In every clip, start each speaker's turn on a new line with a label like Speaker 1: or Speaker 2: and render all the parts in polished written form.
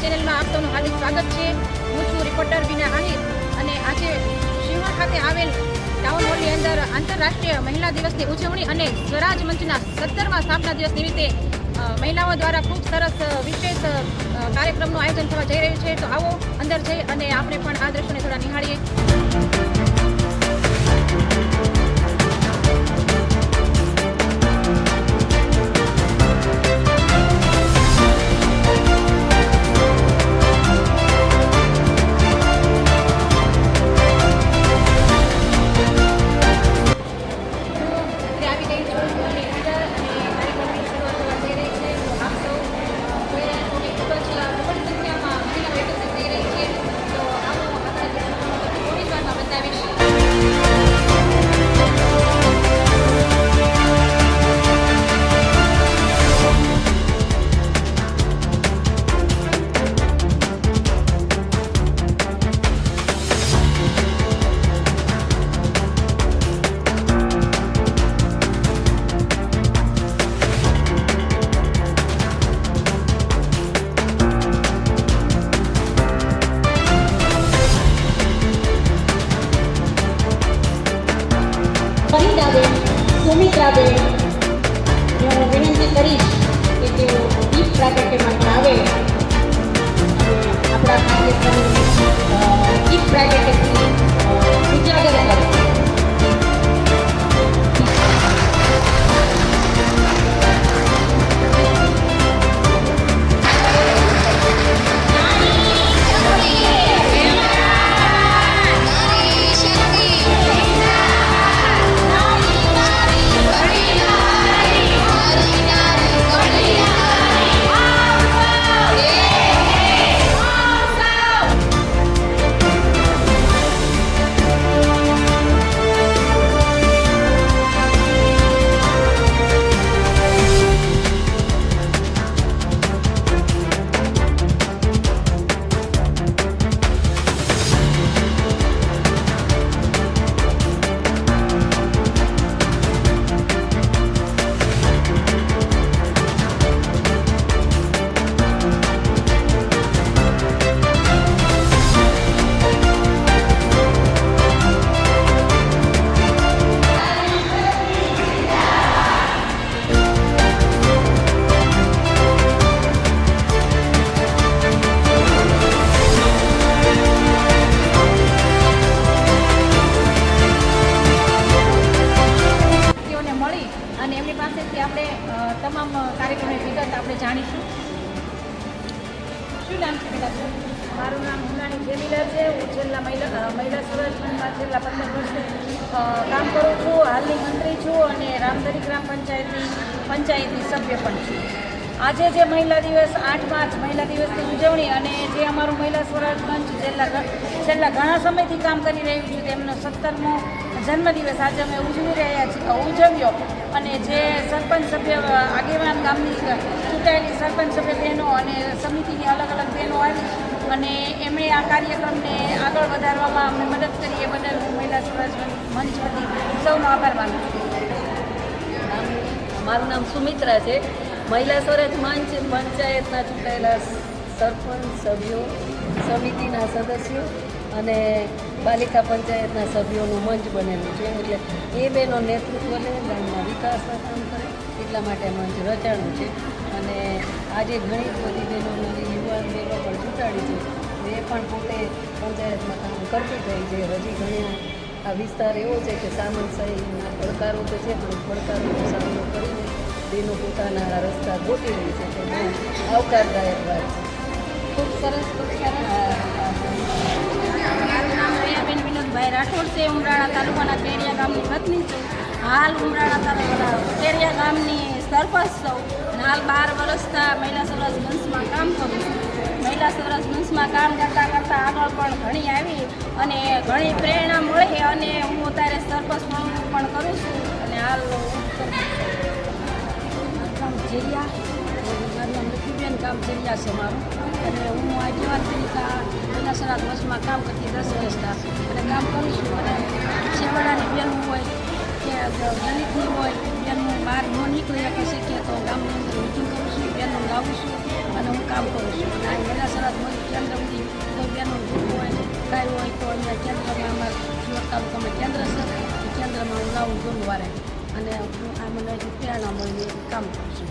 Speaker 1: ચેનલમાં આપ સૌનું હાર્દિક સ્વાગત છે। હું છું રિપોર્ટર બીના આહિર અને આજે શિવહર ખાતે આવેલ ટાઉન હોલની અંદર આંતરરાષ્ટ્રીય મહિલા દિવસની ઉજવણી અને સ્વરાજ મંચના 17મા સ્થાપના દિવસ નિમિત્તે મહિલાઓ દ્વારા ખૂબ સરસ વિશેષ કાર્યક્રમનું આયોજન થવા જઈ રહ્યું છે। તો આવો અંદર જઈ અને આપણે પણ આ દ્રશ્યોને થોડા નિહાળીએ।
Speaker 2: સુમિત્રાબેન હું વિનંતી કરીશ કે તેઓ દીપ પ્રાગટ્યમાં પણ આવે અને આપણા કાર્યક્રમને દીપ પ્રાગટ્યથી ઉજાગર કરે।
Speaker 1: તમામ કાર્યક્રમની વિગત આપણે જાણીશું। શું નામ છે બેટા?
Speaker 3: મારું નામ હુનાની જેમિલા છે। હું છેલ્લા મહિલા સ્વરાજ મંચમાં છેલ્લા 15 વર્ષથી કામ કરું છું। હાલની મંત્રી છું અને રામધરી ગ્રામ પંચાયતની સભ્ય પણ છું। આજે જે મહિલા દિવસ 8 માર્ચ મહિલા દિવસની ઉજવણી અને જે અમારું મહિલા સ્વરાજ મંચ છેલ્લા ઘણા સમયથી કામ કરી રહ્યું છે તેમનો 17મો જન્મદિવસ આજે અમે ઉજવ્યો અને જે સરપંચ સભ્ય આગેવાન ગામની ચૂંટાયેલી સરપંચ સભ્ય બહેનો અને સમિતિની અલગ અલગ બહેનો આવી અને એમણે આ કાર્યક્રમને આગળ વધારવામાં અમને મદદ કરી એ બદલ હું મહિલા સ્વરાજ મંચ વતી સૌનો આભાર માનું છું।
Speaker 4: મારું નામ સુમિત્રા છે। મહિલા સ્વરાજ મંચ પંચાયતના ચૂંટાયેલા સરપંચ સભ્યો સમિતિના સદસ્યો અને પાલિકા પંચાયતના સભ્યોનું મંચ બનેલું છે। એટલે એ બેનો નેતૃત્વ લે ગામના વિકાસમાં કામ કરે એટલા માટે મંચ રચાણું છે અને આજે ઘણી બધી બહેનો યુવાન બહેનો પણ ચૂંટાડી છે એ પણ પોતે પંચાયતમાં કામ કરતી થઈ છે। હજી ઘણા આ વિસ્તાર એવો છે કે સામંતશાહીના પડકારો તો છે પણ પડકારોનો સામનો કરીને બહેનો પોતાના રસ્તા ગોતી રહી છે તો બહુ આવકારદાયક વાત છે।
Speaker 1: ખૂબ સરસ ખૂબ સરસ।
Speaker 3: મારું નામ દયાબેન વિનોદભાઈ રાઠોડ છે। ઉમરાળા તાલુકાના તેરિયા ગામની વતની છું। હાલ ઉમરાળા તાલુકાના તેરિયા ગામની સરપંચ છું અને હાલ 12 વર્ષથી મહિલા સ્વરાજ મંચમાં કામ કરું છું। મહિલા સ્વરાજ મંચમાં કામ કરતાં આગળ પણ ઘણી આવી અને ઘણી પ્રેરણા મળી અને હું અત્યારે સરપંચ પણ કરું છું અને હાલ કામ જેરિયા મારું નામ લક્ષ્મીબેન કામ જેરિયા છે મારું અને હું આગેવાન તરીકે મહિલા સ્વરાજ મંચમાં કામ કરતી 10 વર્ષના અને કામ કરું છું અને છેવાડાની બેન હોય કે દલિતની હોય બેનનું બહાર ન નીકળી શકે તો ગામની અંદર મિટિંગ કરું છું બેનનું
Speaker 4: આવું છું અને હું કામ કરું છું. અને આ મહિલા સ્વરાજ મંચ કેન્દ્રમાંથી કોઈ બહેનો ગ્રુપ હોય કાંઈ હોય તો અહીંયા કેન્દ્રમાં અમારા સુરત તાલુકામાં કેન્દ્ર છે. એ કેન્દ્રમાં હું લાવું ગુરુવારે અને હું આ મને પ્રેરણા મળીને કામ કરું છું.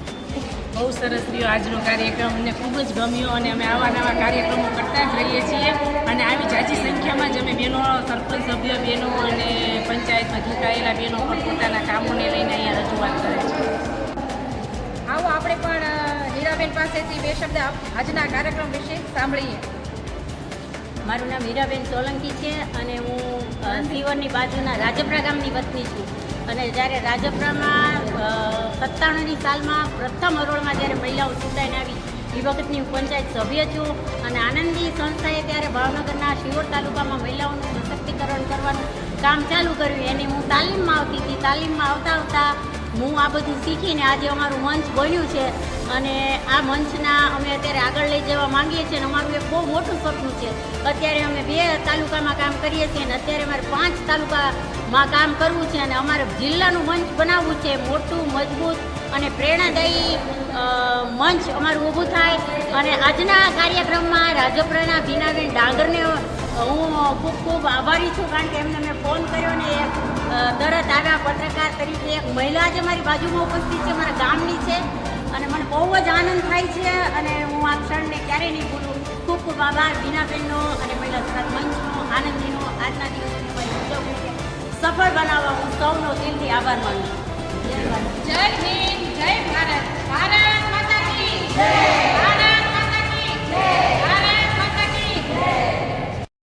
Speaker 5: બહુ સરસ રહ્યો આજનો કાર્યક્રમ, અમને ખૂબ જ ગમ્યો અને અમે આવા નવા કાર્યક્રમો કરતા જ રહીએ છીએ. અને આવી જાજી સંખ્યામાં જ અમે બહેનો, સરપંચ સભ્ય બહેનો અને પંચાયતમાં ચૂંટાયેલા બહેનો પણ પોતાના કામોને લઈને અહીંયા રજૂઆત કરે છે.
Speaker 1: આવો આપણે પણ હીરાબેન પાસેથી બે શબ્દ આજના કાર્યક્રમ વિશે સાંભળીએ.
Speaker 6: મારું નામ હીરાબેન સોલંકી છે અને હું સિવરની બાજુના રાજપરા ગામની વતની છું. અને જ્યારે રાજપરામાં 97ની સાલમાં પ્રથમ હરોળમાં જ્યારે મહિલાઓ ચૂંટાઈને આવી એ વખતની હું પંચાયત સભ્ય છું. અને આનંદી સંસ્થાએ ત્યારે ભાવનગરના શિહોર તાલુકામાં મહિલાઓનું સશક્તિકરણ કરવાનું કામ ચાલુ કર્યું. એની હું તાલીમમાં આવતી હતી. તાલીમમાં આવતા હું આ બધું શીખીને આજે અમારું મંચ બન્યું છે. અને આ મંચના અમે અત્યારે આગળ લઈ જવા માંગીએ છીએ. અને અમારું એક બહુ મોટું સપનું છે. અત્યારે અમે 2 તાલુકામાં કામ કરીએ છીએ અને અત્યારે અમારે 5 તાલુકામાં કામ કરવું છે. અને અમારે જિલ્લાનું મંચ બનાવવું છે, મોટું, મજબૂત અને પ્રેરણાદાયી મંચ અમારું ઊભું થાય. અને આજના કાર્યક્રમમાં રાજપરાના ભીનાબેન ડાંગરને હું ખૂબ ખૂબ આભારી છું, કારણ કે એમને મેં ફોન કર્યો ને તરત આવ્યા પત્રકાર તરીકે. એક મહિલા જ અમારી બાજુમાં ઉપસ્થિત છે, મારા ગામની છે અને મને બહુ જ આનંદ થાય છે. અને હું આ ક્ષણને ક્યારેય નહીં ભૂલું. ખૂબ ખૂબ આભાર ભીનાબેનનો અને મહિલા સ્વરાજ મંચનો, આનંદીનો. આજના દિવસની અમારી ઉજવણીને સફળ બનાવવા હું સૌનો દિલથી આભાર માનું છું.
Speaker 1: જય હિન્દ, જય ભારત, ભારત માતા કી જય.